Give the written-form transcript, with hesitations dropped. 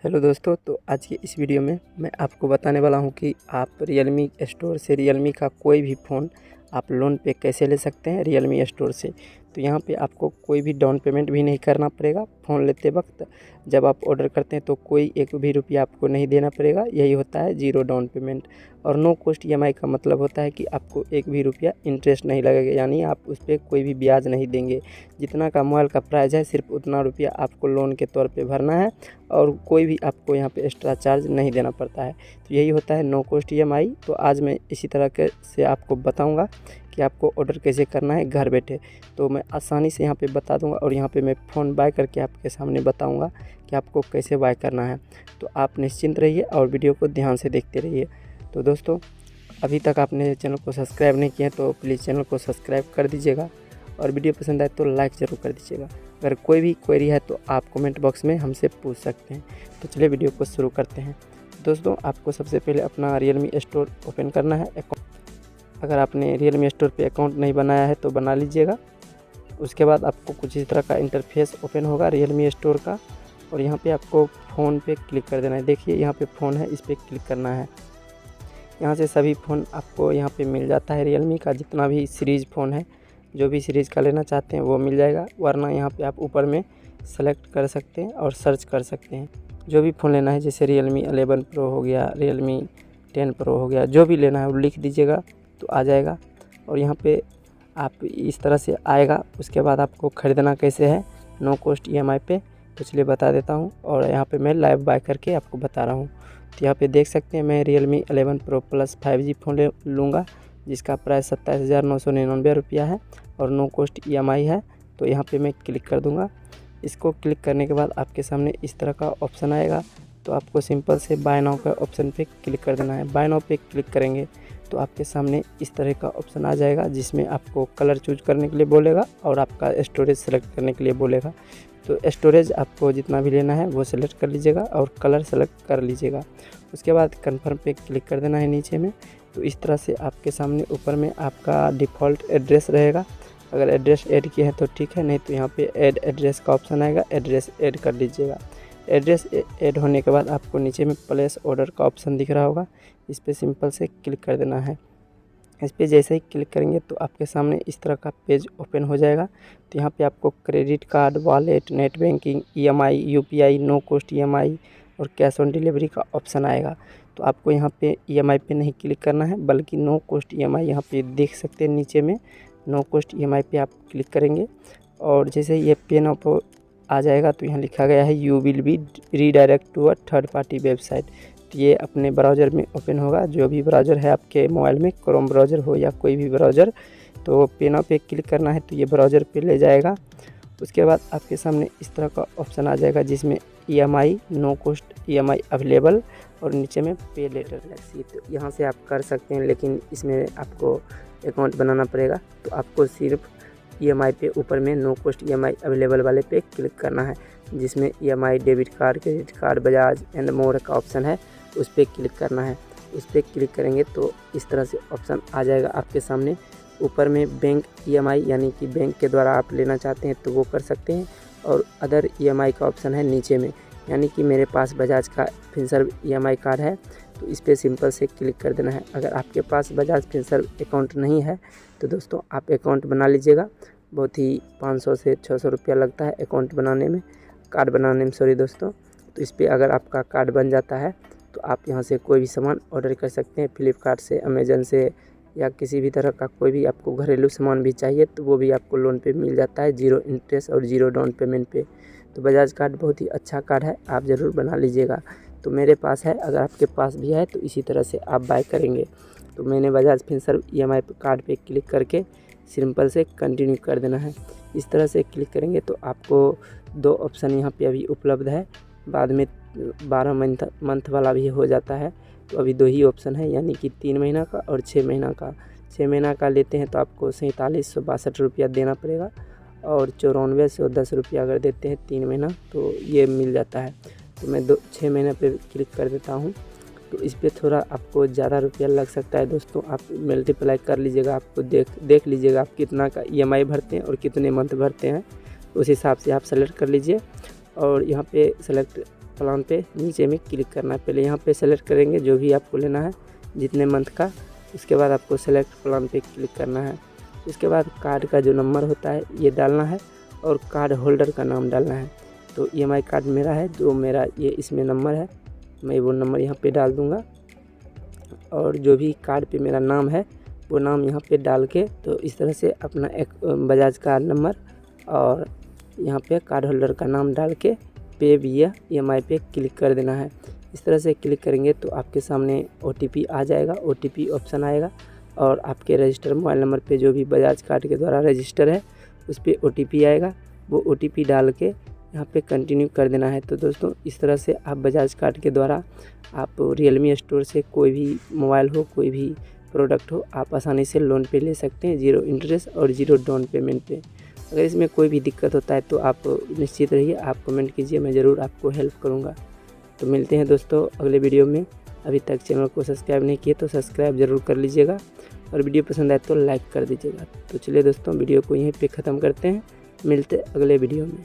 Hello दोस्तों, तो आज की इस वीडियो में मैं आपको बताने वाला हूं कि आप रियलमी स्टोर से रियलमी का कोई भी फ़ोन आप लोन पे कैसे ले सकते हैं रियलमी स्टोर से। तो यहां पे आपको कोई भी डाउन पेमेंट भी नहीं करना पड़ेगा। फ़ोन लेते वक्त जब आप ऑर्डर करते हैं तो कोई एक भी रुपया आपको नहीं देना पड़ेगा। यही होता है ज़ीरो डाउन पेमेंट। और नो कॉस्ट ईएमआई का मतलब होता है कि आपको एक भी रुपया इंटरेस्ट नहीं लगेगा, यानी आप उस पर कोई भी ब्याज नहीं देंगे। जितना का मोबाइल का प्राइस है सिर्फ उतना रुपया आपको लोन के तौर पे भरना है और कोई भी आपको यहाँ पे एक्स्ट्रा चार्ज नहीं देना पड़ता है। तो यही होता है नो कॉस्ट ईएमआई। तो आज मैं इसी तरह के से आपको बताऊंगा कि आपको ऑर्डर कैसे करना है घर बैठे। तो मैं आसानी से यहाँ पे बता दूंगा और यहाँ पे मैं फ़ोन बाय करके आपके सामने बताऊंगा कि आपको कैसे बाय करना है। तो आप निश्चिंत रहिए और वीडियो को ध्यान से देखते रहिए। तो दोस्तों, अभी तक आपने चैनल को सब्सक्राइब नहीं किया तो प्लीज़ चैनल को सब्सक्राइब कर दीजिएगा और वीडियो पसंद आए तो लाइक ज़रूर कर दीजिएगा। अगर कोई भी क्वेरी है तो आप कमेंट बॉक्स में हमसे पूछ सकते हैं। तो चलिए वीडियो को शुरू करते हैं। दोस्तों, आपको सबसे पहले अपना रियलमी स्टोर ओपन करना है। अगर आपने रियलमी स्टोर पे अकाउंट नहीं बनाया है तो बना लीजिएगा। उसके बाद आपको कुछ इस तरह का इंटरफेस ओपन होगा रियलमी स्टोर का और यहाँ पे आपको फ़ोन पे क्लिक कर देना है। देखिए यहाँ पे फ़ोन है, इस पर क्लिक करना है। यहाँ से सभी फ़ोन आपको यहाँ पे मिल जाता है। रियलमी का जितना भी सीरीज़ फ़ोन है, जो भी सीरीज़ का लेना चाहते हैं वो मिल जाएगा, वरना यहाँ पे आप ऊपर में सेलेक्ट कर सकते हैं और सर्च कर सकते हैं जो भी फ़ोन लेना है। जैसे रियलमी 11 प्रो हो गया, रियलमी 10 प्रो हो गया, जो भी लेना है वो लिख दीजिएगा तो आ जाएगा। और यहाँ पे आप इस तरह से आएगा। उसके बाद आपको ख़रीदना कैसे है नो कॉस्ट ईएमआई पे, तो चलिए बता देता हूँ। और यहाँ पे मैं लाइव बाय करके आपको बता रहा हूँ। तो यहाँ पे देख सकते हैं मैं Realme 11 pro plus 5G phone लूँगा जिसका प्राइस 27,999 रुपया है और नो कॉस्ट ईएमआई है। तो यहाँ पे मैं क्लिक कर दूँगा। इसको क्लिक करने के बाद आपके सामने इस तरह का ऑप्शन आएगा। तो आपको सिंपल से बाय नाउ का ऑप्शन पे क्लिक कर देना है। बाय नाउ पे क्लिक करेंगे तो आपके सामने इस तरह का ऑप्शन आ जाएगा जिसमें आपको कलर चूज करने के लिए बोलेगा और आपका स्टोरेज सेलेक्ट करने के लिए बोलेगा। तो स्टोरेज आपको जितना भी लेना है वो सेलेक्ट कर लीजिएगा और कलर सेलेक्ट कर लीजिएगा। उसके बाद कन्फर्म पे क्लिक कर देना है नीचे में। तो इस तरह से आपके सामने ऊपर में आपका डिफ़ॉल्ट एड्रेस रहेगा। अगर एड्रेस ऐड किए हैं तो ठीक है, नहीं तो यहाँ पे ऐड एड्रेस का ऑप्शन आएगा, एड्रेस ऐड कर लीजिएगा। एड्रेस ऐड होने के बाद आपको नीचे में प्लेस ऑर्डर का ऑप्शन दिख रहा होगा, इस पर सिंपल से क्लिक कर देना है। इस पर जैसे ही क्लिक करेंगे तो आपके सामने इस तरह का पेज ओपन हो जाएगा। तो यहाँ पे आपको credit card, wallet, net banking, EMI, UPI, no cost EMI और कैश ऑन डिलीवरी का ऑप्शन आएगा। तो आपको यहाँ पे ईएमआई पे नहीं क्लिक करना है बल्कि नो कॉस्ट ईएमआई यहाँ पे देख सकते हैं नीचे में नो कॉस्ट ईएमआई पे आप क्लिक करेंगे। और जैसे ये पे नाउ आ जाएगा तो यहाँ लिखा गया है you will be redirected to a third party website. तो ये अपने ब्राउज़र में ओपन होगा, जो भी ब्राउज़र है आपके मोबाइल में, क्रोम ब्राउज़र हो या कोई भी ब्राउज़र। तो पे नाउ पे क्लिक करना है तो ये ब्राउज़र पे ले जाएगा। उसके बाद आपके सामने इस तरह का ऑप्शन आ जाएगा जिसमें EMI, no cost EMI available और नीचे में पे लेटर फ्लेक्सी। तो यहाँ से आप कर सकते हैं, लेकिन इसमें आपको अकाउंट बनाना पड़ेगा। तो आपको सिर्फ ईएमआई पे ऊपर में नो कॉस्ट ईएमआई अवेलेबल वाले पे क्लिक करना है, जिसमें EMI, debit card, credit card, Bajaj and more का ऑप्शन है, उस पर क्लिक करना है। उस पर क्लिक करेंगे तो इस तरह से ऑप्शन आ जाएगा आपके सामने। ऊपर में बैंक ईएमआई यानी कि बैंक के द्वारा आप लेना चाहते हैं तो वो कर सकते हैं, और अदर ईएमआई का ऑप्शन है नीचे में, यानी कि मेरे पास बजाज का फिनसर्व ईएमआई कार्ड है तो इस पर सिंपल से क्लिक कर देना है। अगर आपके पास बजाज फिनसर्व अकाउंट नहीं है तो दोस्तों आप अकाउंट बना लीजिएगा। बहुत ही 500 से 600 रुपया लगता है अकाउंट बनाने में, कार्ड बनाने में, सॉरी दोस्तों। तो इस पर अगर आपका कार्ड बन जाता है तो आप यहाँ से कोई भी सामान ऑर्डर कर सकते हैं, फ्लिपकार्ट से, अमेज़न से, या किसी भी तरह का कोई भी आपको घरेलू सामान भी चाहिए तो वो भी आपको लोन पे मिल जाता है, ज़ीरो इंटरेस्ट और ज़ीरो डाउन पेमेंट पे। तो बजाज कार्ड बहुत ही अच्छा कार्ड है, आप ज़रूर बना लीजिएगा। तो मेरे पास है, अगर आपके पास भी है तो इसी तरह से आप बाय करेंगे। तो मैंने बजाज फिनसर्व ईएमआई कार्ड पे क्लिक करके सिंपल से कंटिन्यू कर देना है। इस तरह से क्लिक करेंगे तो आपको दो ऑप्शन यहाँ पे अभी उपलब्ध है, बाद में 12 मंथ वाला भी हो जाता है। तो अभी दो ही ऑप्शन है, यानी कि 3 महीना का और 6 महीना का। 6 महीना का लेते हैं तो आपको 4762 रुपया देना पड़ेगा और 9410 रुपया अगर देते हैं 3 महीना तो ये मिल जाता है। तो मैं 6 महीने पे क्लिक कर देता हूँ। तो इस पर थोड़ा आपको ज़्यादा रुपया लग सकता है दोस्तों, आप मल्टीप्लाई कर लीजिएगा, आपको देख लीजिएगा आप कितना का ईएमआई भरते हैं और कितने मंथ भरते हैं, उस हिसाब से आप सेलेक्ट कर लीजिए। और यहाँ पे सेलेक्ट प्लान पे नीचे में क्लिक करना है। पहले यहाँ पे सेलेक्ट करेंगे जो भी आपको लेना है जितने मंथ का, उसके बाद आपको सेलेक्ट प्लान पे क्लिक करना है। उसके बाद कार्ड का जो नंबर होता है ये डालना है और कार्ड होल्डर का नाम डालना है। तो EMI कार्ड मेरा है, जो मेरा ये इसमें नंबर है, मैं वो नंबर यहाँ पे डाल दूँगा और जो भी कार्ड पे मेरा नाम है वो नाम यहाँ पे डाल के, तो इस तरह से अपना एक बजाज कार्ड नंबर और यहाँ पे कार्ड होल्डर का नाम डाल के पे विया EMI पे क्लिक कर देना है। इस तरह से क्लिक करेंगे तो आपके सामने OTP आ जाएगा, OTP ऑप्शन आएगा और आपके रजिस्टर मोबाइल नंबर पे जो भी बजाज कार्ड के द्वारा रजिस्टर है उस पर OTP आएगा। वो OTP डाल के यहाँ पे कंटिन्यू कर देना है। तो दोस्तों इस तरह से आप बजाज कार्ड के द्वारा आप रियलमी स्टोर से कोई भी मोबाइल हो, कोई भी प्रोडक्ट हो, आप आसानी से लोन पे ले सकते हैं, 0 इंटरेस्ट और 0 डाउन पेमेंट पे। अगर इसमें कोई भी दिक्कत होता है तो आप निश्चित रहिए, आप कमेंट कीजिए, मैं ज़रूर आपको हेल्प करूँगा। तो मिलते हैं दोस्तों अगले वीडियो में। अभी तक चैनल को सब्सक्राइब नहीं किए तो सब्सक्राइब ज़रूर कर लीजिएगा और वीडियो पसंद आए तो लाइक कर दीजिएगा। तो चलिए दोस्तों वीडियो को यहीं पे ख़त्म करते हैं, मिलते अगले वीडियो में।